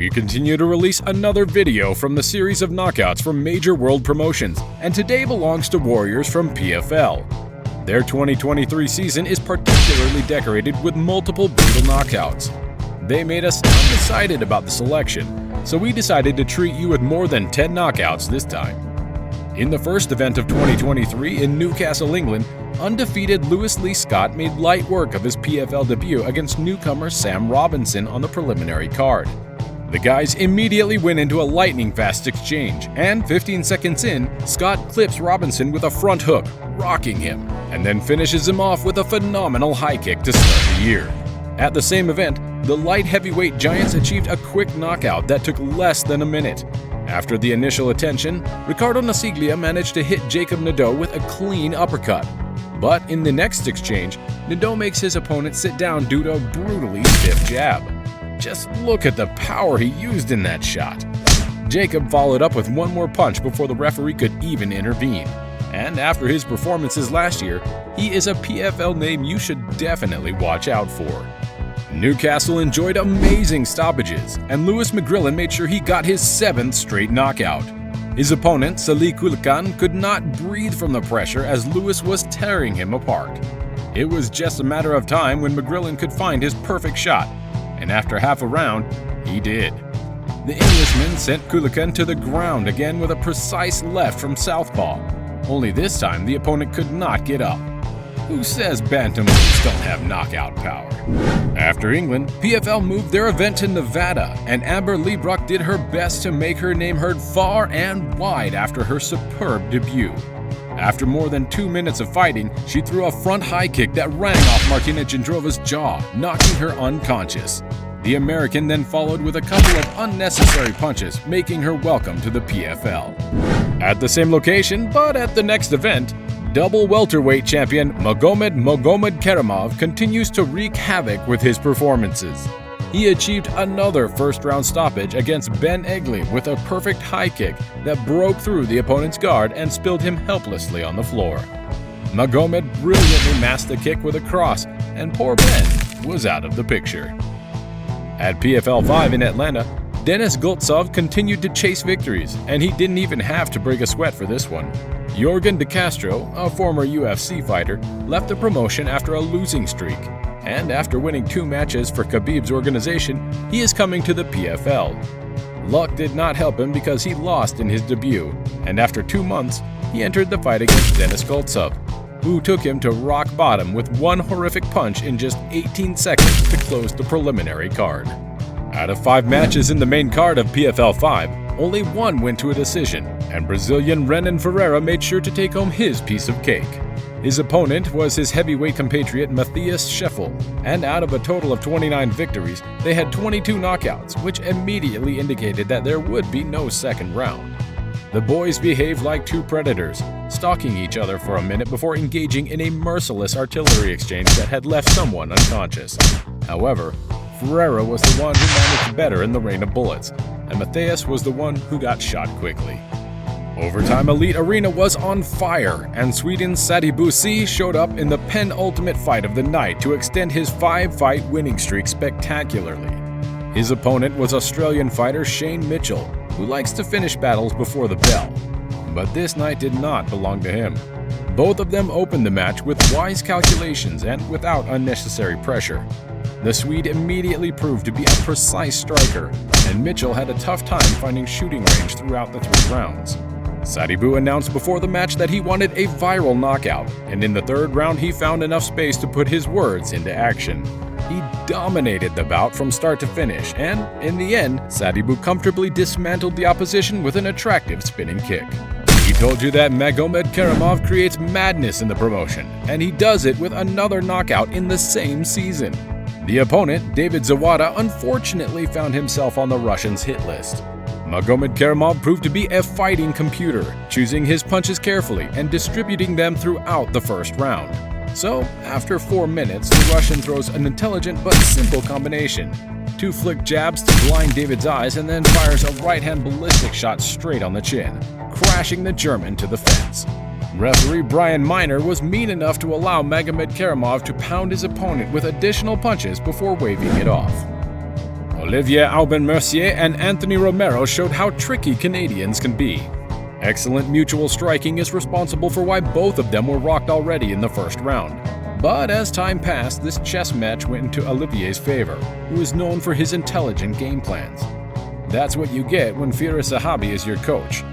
We continue to release another video from the series of knockouts from major world promotions, and today belongs to warriors from PFL. Their 2023 season is particularly decorated with multiple brutal knockouts. They made us undecided about the selection, so we decided to treat you with more than 10 knockouts this time. In the first event of 2023 in Newcastle, England, undefeated Lewis Lee Scott made light work of his PFL debut against newcomer Sam Robinson on the preliminary card. The guys immediately went into a lightning-fast exchange, and 15 seconds in, Scott clips Robinson with a front hook, rocking him, and then finishes him off with a phenomenal high kick to start the year. At the same event, the light heavyweight giants achieved a quick knockout that took less than a minute. After the initial attention, Ricardo Nasiglia managed to hit Jacob Nadeau with a clean uppercut. But in the next exchange, Nadeau makes his opponent sit down due to a brutally stiff jab. Just look at the power he used in that shot. Jacob followed up with one more punch before the referee could even intervene. And after his performances last year, he is a PFL name you should definitely watch out for. Newcastle enjoyed amazing stoppages, and Lewis McGrillen made sure he got his 7th straight knockout. His opponent, Salih Kulkan, could not breathe from the pressure as Lewis was tearing him apart. It was just a matter of time when McGrillen could find his perfect shot, and after half a round, he did. The Englishman sent Kulkan to the ground again with a precise left from southpaw. Only this time, the opponent could not get up. Who says bantamweights don't have knockout power? After England, PFL moved their event to Nevada, and Amber Leibrock did her best to make her name heard far and wide after her superb debut. After more than 2 minutes of fighting, she threw a front high kick that rang off Martina Jindrova's jaw, knocking her unconscious. The American then followed with a couple of unnecessary punches, making her welcome to the PFL. At the same location, but at the next event, double welterweight champion Magomed Karamov continues to wreak havoc with his performances. He achieved another first-round stoppage against Ben Egli with a perfect high kick that broke through the opponent's guard and spilled him helplessly on the floor. Magomed brilliantly masked the kick with a cross, and poor Ben was out of the picture. At PFL 5 in Atlanta, Denis Goltsov continued to chase victories, and he didn't even have to break a sweat for this one. Yorgan De Castro, a former UFC fighter, left the promotion after a losing streak, and after winning 2 matches for Khabib's organization, he is coming to the PFL. Luck did not help him because he lost in his debut, and after 2 months, he entered the fight against Denis Goltsov, who took him to rock bottom with one horrific punch in just 18 seconds to close the preliminary card. Out of 5 matches in the main card of PFL 5, only 1 went to a decision, and Brazilian Renan Ferreira made sure to take home his piece of cake. His opponent was his heavyweight compatriot Matthias Scheffel, and out of a total of 29 victories, they had 22 knockouts, which immediately indicated that there would be no second round. The boys behaved like 2 predators, stalking each other for a minute before engaging in a merciless artillery exchange that had left someone unconscious. However, Ferreira was the one who managed better in the rain of bullets, and Matthias was the one who got shot quickly. Overtime Elite Arena was on fire, and Sweden's Sadibou C showed up in the penultimate fight of the night to extend his 5-fight winning streak spectacularly. His opponent was Australian fighter Shane Mitchell, who likes to finish battles before the bell. But this night did not belong to him. Both of them opened the match with wise calculations and without unnecessary pressure. The Swede immediately proved to be a precise striker, and Mitchell had a tough time finding shooting range throughout the 3 rounds. Sadibou announced before the match that he wanted a viral knockout, and in the 3rd round he found enough space to put his words into action. He dominated the bout from start to finish, and in the end, Sadibou comfortably dismantled the opposition with an attractive spinning kick. He told you that Magomed Karamov creates madness in the promotion, and he does it with another knockout in the same season. The opponent, David Zawada, unfortunately found himself on the Russians' hit list. Magomed Karamov proved to be a fighting computer, choosing his punches carefully and distributing them throughout the first round. So, after 4 minutes, the Russian throws an intelligent but simple combination. 2 flick jabs to blind David's eyes and then fires a right-hand ballistic shot straight on the chin, crashing the German to the fence. Referee Brian Miner was mean enough to allow Magomed Karamov to pound his opponent with additional punches before waving it off. Olivier Aubin-Mercier and Anthony Romero showed how tricky Canadians can be. Excellent mutual striking is responsible for why both of them were rocked already in the first round. But as time passed, this chess match went into Olivier's favor, who is known for his intelligent game plans. That's what you get when Firas Zahabi is your coach.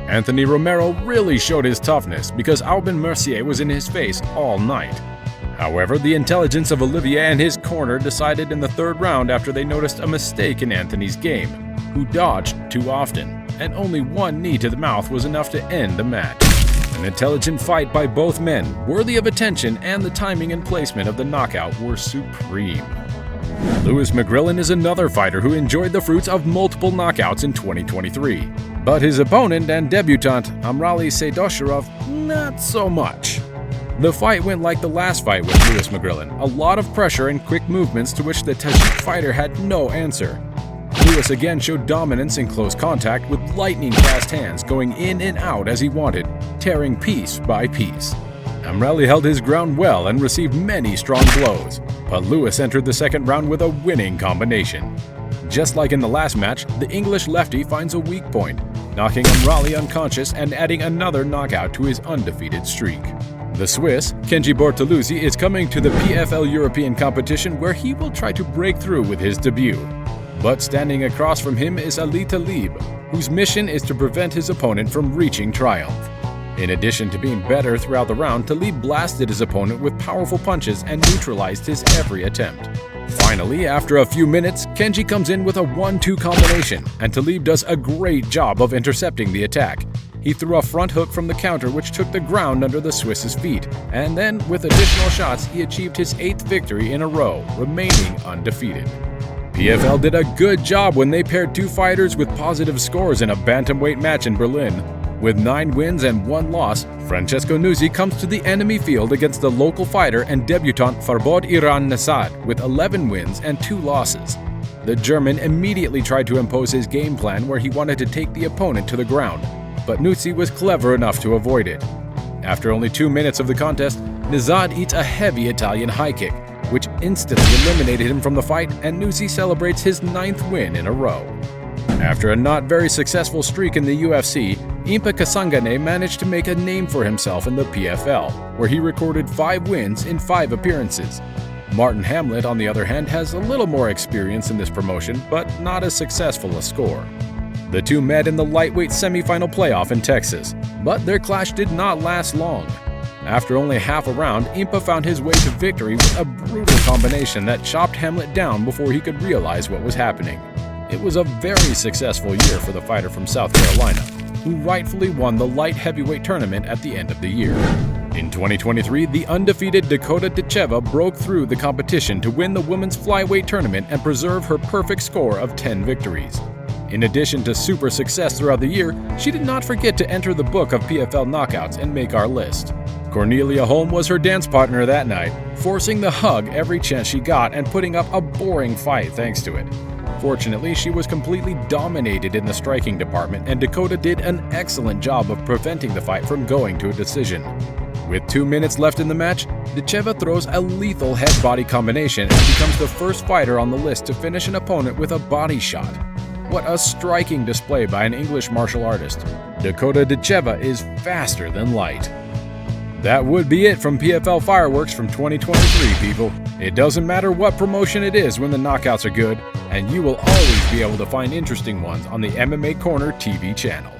Anthony Romero really showed his toughness because Aubin-Mercier was in his face all night. However, the intelligence of Olivier and his corner decided in the third round after they noticed a mistake in Anthony's game, who dodged too often, and only one knee to the mouth was enough to end the match. An intelligent fight by both men, worthy of attention, and the timing and placement of the knockout were supreme. Louis McGrillen is another fighter who enjoyed the fruits of multiple knockouts in 2023. But his opponent and debutant, Amrali Seydoshirov, not so much. The fight went like the last fight with Louis McGrillen, a lot of pressure and quick movements to which the Tajik fighter had no answer. Louis again showed dominance in close contact with lightning-fast hands going in and out as he wanted, tearing piece by piece. Amrali held his ground well and received many strong blows, but Louis entered the second round with a winning combination. Just like in the last match, the English lefty finds a weak point, knocking Amrali unconscious and adding another knockout to his undefeated streak. The Swiss, Kenji Bortoluzzi, is coming to the PFL European competition where he will try to break through with his debut. But standing across from him is Ali Talib, whose mission is to prevent his opponent from reaching triumph. In addition to being better throughout the round, Talib blasted his opponent with powerful punches and neutralized his every attempt. Finally, after a few minutes, Kenji comes in with a 1-2 combination, and Talib does a great job of intercepting the attack. He threw a front hook from the counter which took the ground under the Swiss's feet, and then, with additional shots, he achieved his 8th victory in a row, remaining undefeated. PFL did a good job when they paired two fighters with positive scores in a bantamweight match in Berlin. With 9 wins and 1 loss, Francesco Nuzzi comes to the enemy field against the local fighter and debutant Farbod Iran Nasad with 11 wins and 2 losses. The German immediately tried to impose his game plan where he wanted to take the opponent to the ground, but Nuzzi was clever enough to avoid it. After only 2 minutes of the contest, Nasad eats a heavy Italian high kick, which instantly eliminated him from the fight, and Nuzzi celebrates his 9th win in a row. After a not very successful streak in the UFC, Impa Kasangane managed to make a name for himself in the PFL, where he recorded 5 wins in 5 appearances. Martin Hamlet, on the other hand, has a little more experience in this promotion, but not as successful a score. The two met in the lightweight semifinal playoff in Texas, but their clash did not last long. After only half a round, Impa found his way to victory with a brutal combination that chopped Hamlet down before he could realize what was happening. It was a very successful year for the fighter from South Carolina, who rightfully won the light heavyweight tournament at the end of the year. In 2023, the undefeated Dakota Dacheva broke through the competition to win the women's flyweight tournament and preserve her perfect score of 10 victories. In addition to super success throughout the year, she did not forget to enter the book of PFL Knockouts and make our list. Cornelia Holm was her dance partner that night, forcing the hug every chance she got and putting up a boring fight thanks to it. Fortunately, she was completely dominated in the striking department, and Dakota did an excellent job of preventing the fight from going to a decision. With 2 minutes left in the match, Dacheva throws a lethal head-body combination and becomes the first fighter on the list to finish an opponent with a body shot. What a striking display by an English martial artist. Dakota Dacheva is faster than light. That would be it from PFL Fireworks from 2023, people. It doesn't matter what promotion it is when the knockouts are good, and you will always be able to find interesting ones on the MMA Corner TV channel.